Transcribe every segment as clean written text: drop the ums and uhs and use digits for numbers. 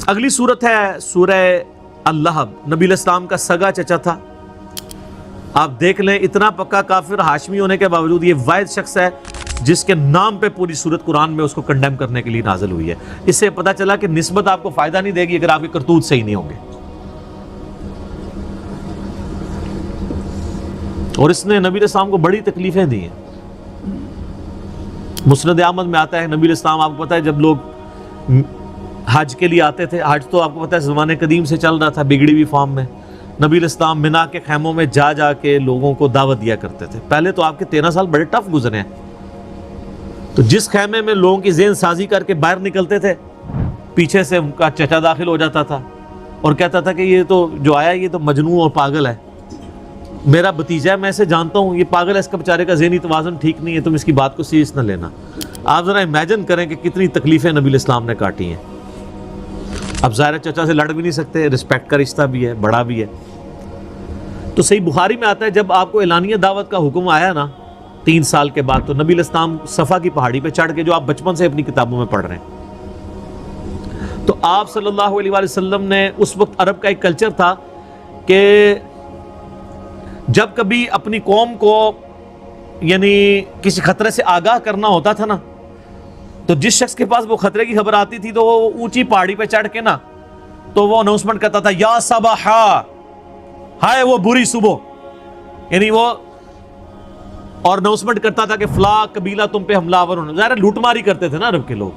اگلی صورت ہے سورہ اللہب. نبی علیہ السلام کا سگا چچا تھا. آپ دیکھ لیں اتنا پکا کافر ہاشمی ہونے کے باوجود یہ واحد شخص ہے جس کے نام پہ پوری سورت قرآن میں اس کو کنڈیم کرنے کے لیے نازل ہوئی ہے. اس سے پتہ چلا کہ نسبت آپ کو فائدہ نہیں دے گی اگر آپ کے کرتوت صحیح نہیں ہوں گے. اور اس نے نبی علیہ السلام کو بڑی تکلیفیں دی ہیں. مسند احمد میں آتا ہے نبی علیہ السلام آپ کو پتہ ہے جب لوگ حج کے لیے آتے تھے, حج تو آپ کو پتہ ہے زمانے قدیم سے چل رہا تھا بگڑی ہوئی فارم میں, نبی علیہ السلام منا کے خیموں میں جا جا کے لوگوں کو دعوت دیا کرتے تھے. پہلے تو آپ کے 13 سال بڑے ٹف گزرے ہیں. تو جس خیمے میں لوگوں کی ذہن سازی کر کے باہر نکلتے تھے, پیچھے سے ان کا چچا داخل ہو جاتا تھا اور کہتا تھا کہ یہ تو جو آیا یہ تو مجنون اور پاگل ہے, میرا بھتیجا ہے, میں اسے جانتا ہوں, یہ پاگل ہے, اس کا بیچارے کا ذہنی توازن ٹھیک نہیں ہے, تم اس کی بات کو سیریس نہ لینا. آپ ذرا امیجن کریں کہ کتنی تکلیفیں نبی علیہ السلام نے کاٹی ہیں. اب ظاہر چچا سے لڑ بھی نہیں سکتے, رسپیکٹ کا رشتہ بھی ہے, بڑا بھی ہے. تو صحیح بخاری میں آتا ہے جب آپ کو اعلانیہ دعوت کا حکم آیا نا 3 سال کے بعد, تو نبی علیہ السلام صفا کی پہاڑی پہ چڑھ کے, جو آپ بچپن سے اپنی کتابوں میں پڑھ رہے ہیں, تو آپ صلی اللہ علیہ وآلہ وسلم نے اس وقت عرب کا ایک کلچر تھا کہ جب کبھی اپنی قوم کو یعنی کسی خطرے سے آگاہ کرنا ہوتا تھا نا, تو جس شخص کے پاس وہ خطرے کی خبر آتی تھی تو وہ اونچی پہاڑی پہ چڑھ کے نا تو وہ اناؤنسمنٹ کرتا تھا یا صباحا, ہائے وہ بری صبح, یعنی وہ اور اناؤنسمنٹ کرتا تھا کہ فلاں قبیلہ تم پہ حملہ آور ہونا. ظاہر لوٹ ماری کرتے تھے نا عرب کے لوگ.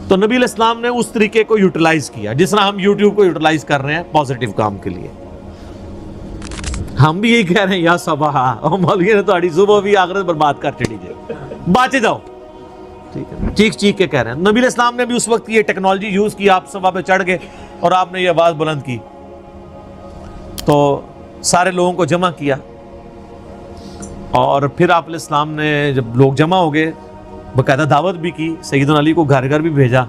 تو نبی علیہ السلام نے اس طریقے کو یوٹیلائز کیا جس طرح ہم یوٹیوب کو یوٹیلائز کر رہے ہیں پازیٹیو کام کے لیے. ہم بھی یہی کہہ رہے ہیں یا صباحا, اور مولوی نے تہاڑی صبح بھی آخرت برباد کر چڑی جائے, باچے جاؤ, ٹھیک ہے, چیخ چیخ کے کہہ رہے ہیں. نبی علیہ السلام نے بھی اس وقت یہ ٹیکنالوجی یوز کی, آپ صفا پہ چڑھ گئے اور آپ نے یہ آواز بلند کی, تو سارے لوگوں کو جمع کیا. اور پھر آپ علیہ السلام نے جب لوگ جمع ہو گئے باقاعدہ دعوت بھی کی, سیدنا علی کو گھر گھر بھی بھیجا,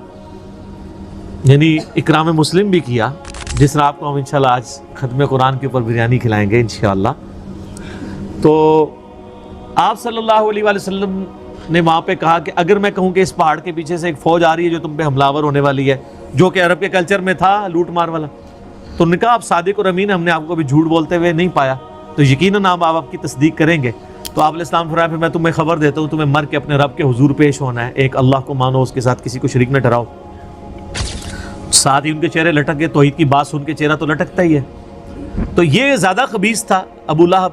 یعنی اکرام مسلم بھی کیا, جس طرح آپ کو ہم انشاءاللہ آج ختم قرآن کے اوپر بریانی کھلائیں گے انشاءاللہ. تو آپ صلی اللہ علیہ وآلہ وسلم نے وہاں پہ کہا کہ اگر میں کہوں کہ اس پہاڑ کے پیچھے سے ایک فوج آ رہی ہے جو تم پہ حملہ آور ہونے والی ہے, جو کہ عرب کے کلچر میں تھا لوٹ مار والا, تو نے کہا آپ صادق اور امین, ہم نے آپ کو بھی جھوٹ بولتے ہوئے نہیں پایا, تو یقیناً آپ کی تصدیق کریں گے. تو آپ علیہ السلام فرمایا پھر میں تمہیں خبر دیتا ہوں, تمہیں مر کے اپنے رب کے حضور پیش ہونا ہے, ایک اللہ کو مانو, اس کے ساتھ کسی کو شریک نہ ٹھہراؤ. ساتھ ہی ان کے چہرے لٹک گئے, توحید کی بات سن کے چہرہ تو لٹکتا ہی ہے. تو یہ زیادہ خبیث تھا ابو لہب,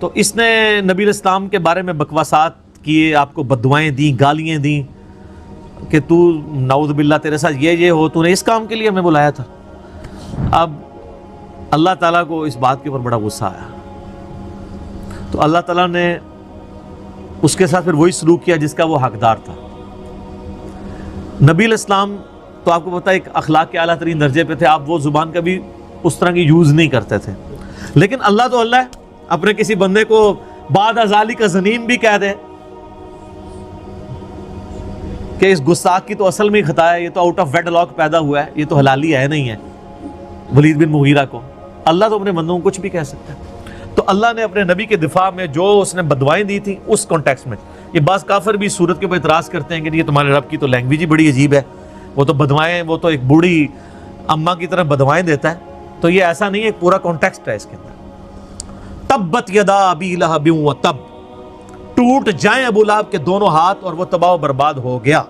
تو اس نے نبی علیہ السلام کے بارے میں بکواسات کیے, آپ کو بددعائیں دیں, گالیاں دیں کہ تو نعوذ باللہ تیرے ساتھ یہ ہو, تو نے اس کام کے لیے ہمیں بلایا تھا. اب اللہ تعالیٰ کو اس بات کے اوپر بڑا غصہ آیا, تو اللہ تعالیٰ نے اس کے ساتھ پھر وہی سلوک کیا جس کا وہ حقدار تھا. نبی علیہ السلام تو آپ کو پتہ ہے ایک اخلاق کے اعلیٰ ترین درجے پہ تھے, آپ وہ زبان کبھی اس طرح کی یوز نہیں کرتے تھے, لیکن اللہ تو اللہ ہے, اپنے کسی بندے کو بعد ازالی کا زنیم بھی کہہ دے کہ اس گستاخ کی تو اصل میں ہی خطا ہے, یہ تو آؤٹ آف ویڈ لاک پیدا ہوا ہے, یہ تو حلالی ہے نہیں ہے, ولید بن مغیرہ کو. اللہ تو اپنے بندوں کو کچھ بھی کہہ سکتا ہے. تو اللہ نے اپنے نبی کے دفاع میں جو اس نے بددعائیں دی تھیں اس کانٹیکسٹ میں, یہ بعض کافر بھی صورت کے اوپر اعتراض کرتے ہیں کہ یہ تمہارے رب کی تو لینگویج ہی بڑی عجیب ہے, وہ تو بددعائیں, وہ تو ایک بوڑھی اماں کی طرح بددعائیں دیتا ہے. تو یہ ایسا نہیں ہے, ایک پورا کانٹیکسٹ ہے اس کے اندر. تبت یدا ابی لہب وتب, ٹوٹ جائیں ابو لہب کے دونوں ہاتھ اور وہ تباہ و برباد ہو گیا.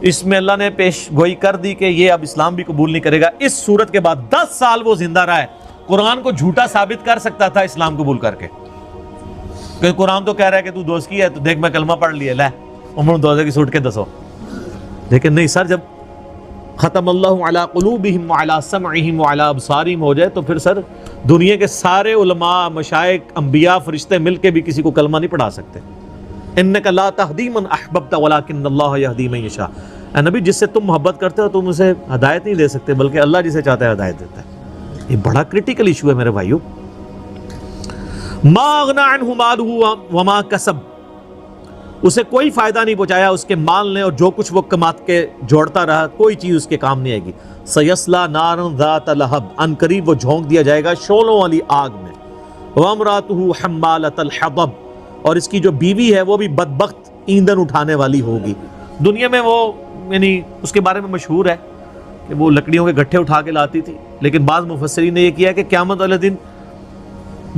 اس میں اللہ نے پیش گوئی کر دی کہ یہ اب اسلام بھی قبول نہیں کرے گا. اس صورت کے بعد 10 سال وہ زندہ رہا ہے, قرآن کو جھوٹا ثابت کر سکتا تھا اسلام قبول کر کے, کہ قرآن تو کہہ رہا ہے کہ تو دوست کی ہے, تو دیکھ میں کلمہ پڑھ لیا, لے عمر دوزے کی سوٹ کے دسو. لیکن نہیں سر, جب ختم اللہ علی قلوبہم وعلی سمعہم وعلی ابصارہم ہو جائے تو پھر سر دنیا کے سارے علماء, مشائخ, انبیاء, فرشتے مل کے بھی کسی کو کلمہ نہیں پڑھا سکتے. انک لا تہدی من احببت ولکن اللہ یہدی من یشاء. اے نبی, جس سے تم محبت کرتے ہو تم اسے ہدایت نہیں دے سکتے, بلکہ اللہ جسے چاہتا ہے ہدایت دیتا ہے. یہ بڑا کریٹیکل ایشو ہے میرے بھائیو. ما اغنی عنہ مالہ وما کسب, اسے کوئی فائدہ نہیں پہنچایا اس کے مال نے, اور جو کچھ وہ کمات کے جوڑتا رہا کوئی چیز اس کے کام نہیں آئے گی. سیصلی نارا ذات لہب, ان قریب وہ جھونک دیا جائے گا شعلوں والی آگ میں. وامرأتہ حمالۃ الحطب, اور اس کی جو بیوی ہے وہ بھی بدبخت ایندھن اٹھانے والی ہوگی. دنیا میں وہ یعنی اس کے بارے میں مشہور ہے کہ وہ لکڑیوں کے گٹھے اٹھا کے لاتی تھی، لیکن بعض مفسرین نے یہ کیا کہ قیامت والے دن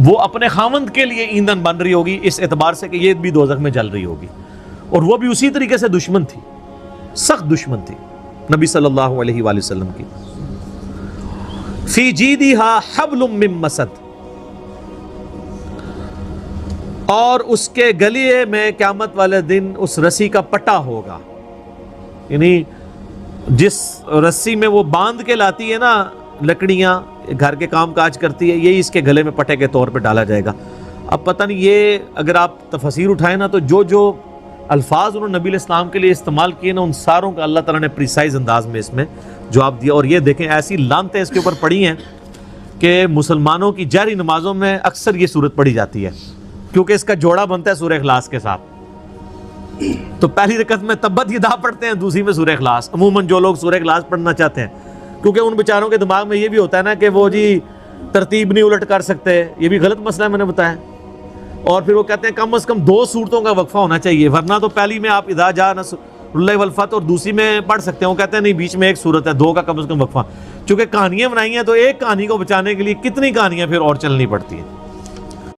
وہ اپنے خاوند کے لیے ایندھن بن رہی ہوگی، اس اعتبار سے کہ یہ بھی دوزخ میں جل رہی ہوگی، اور وہ بھی اسی طریقے سے دشمن تھی، سخت دشمن تھی نبی صلی اللہ علیہ وآلہ وسلم کی۔ فی جیدہا حبل من مسد، اور اس کے گلے میں قیامت والے دن اس رسی کا پٹا ہوگا، یعنی جس رسی میں وہ باندھ کے لاتی ہے نا لکڑیاں، گھر کے کام کاج کرتی ہے، یہی اس کے گلے میں پٹے کے طور پہ ڈالا جائے گا۔ اب پتہ نہیں یہ اگر آپ تفسیر اٹھائیں نا تو جو الفاظ انہوں نے نبی علیہ السلام کے لیے استعمال کیے نا، ان ساروں کا اللہ تعالیٰ نے پریسائز انداز میں اس میں جواب دیا۔ اور یہ دیکھیں ایسی لعنتیں اس کے اوپر پڑی ہیں کہ مسلمانوں کی جہری نمازوں میں اکثر یہ صورت پڑھی جاتی ہے، کیونکہ اس کا جوڑا بنتا ہے سورہ اخلاص کے ساتھ۔ تو پہلی رکعت میں تبت یدا پڑھتے ہیں، دوسری میں سورہ اخلاص۔ عموماً جو لوگ سورہ اخلاص پڑھنا چاہتے ہیں، کیونکہ ان بیچاروں کے دماغ میں یہ بھی ہوتا ہے نا کہ وہ جی ترتیب نہیں الٹ کر سکتے، یہ بھی غلط مسئلہ ہے میں نے بتایا، اور پھر وہ کہتے ہیں کم از کم 2 صورتوں کا وقفہ ہونا چاہیے، ورنہ تو پہلی میں آپ اذا جاء نصر اللہ والفتح اور دوسری میں پڑھ سکتے ہیں۔ وہ کہتے ہیں نہیں، بیچ میں ایک صورت ہے، 2 کا کم از کم وقفہ، چونکہ کہانیاں بنائی ہیں تو ایک کہانی کو بچانے کے لیے کتنی کہانیاں پھر اور چلنی پڑتی ہیں۔